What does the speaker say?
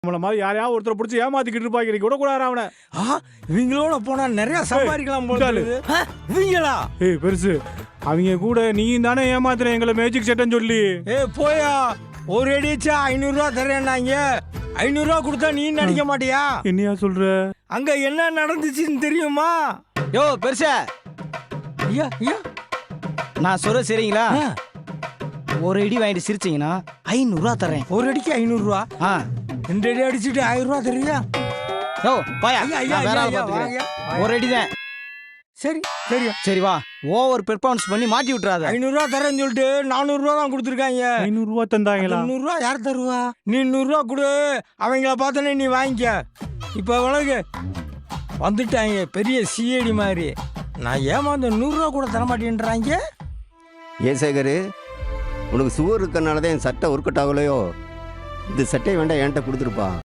நம்மள மாதிரி யாரையாவது ஒருத்தரை பிடிச்சி ஏமாத்திக்கிட்டு இருப்பாங்க. நீ விடக்கூடாது அவனை. இவங்களோட போனா நிறைய சம்பாதிக்கலாம் போல இருக்குது. இவங்களா? பெருசு அவங்க கூட நீயும் தானே ஏமாத்துற எங்களை மேஜிக் செட்டன் சொல்லி. போயா, ஒரு அடிச்சா 500 ரூபா தரேன்னாங்க. 500 ரூபா கொடுத்தா நீ நினைக்க மாட்டியா? என்னையா சொல்ற? அங்க என்ன நடந்துச்சுன்னு தெரியுமா? யோ பெருசா, ஐயா ஐயா, நான் சொல்ற சரிங்களா? ஒரு அடி வாங்கிட்டு சிரிச்சீங்கன்னா 500 ரூபா தரேன். ஒரு அடிக்கு 500 ரூபா? 2 அடி அடிச்சுட்டு 1000 ரூபா தருவியா? யோ பாயா, ஐயா, வேற ஆள் ஐயா, பாத்துக்கிறேன். ஒரு அடி தான். சரி சரியா, சரி வா, ஓவர் பெர்ஃபார்மன்ஸ் பண்ணி மாட்டி விட்டுறாத. 500 ரூபா தரேன்னு சொல்லிட்டு 400 ரூபா தான் கொடுத்துருக்காங்க. 500 ரூபா தந்தாங்களா? 100 ரூபா யார் தருவா? நீ 100 ரூபா கொடு, அவங்கள பார்த்தனே நீ வாங்கிக்க. இப்போ விலகு, வந்துட்டாங்க பெரிய சிஐடி மாதிரி. நான் ஏமாந்த 100 ரூபா கூட தரமாட்டேன்றாங்க. ஏன் சேகர், உனக்கு சுவர் இருக்கனால தான் என் சட்டை ஒர்க் அவுட் ஆகலையோ? இந்த சட்டையை வேண்டாம் என்கிட்ட கொடுத்துருப்பா.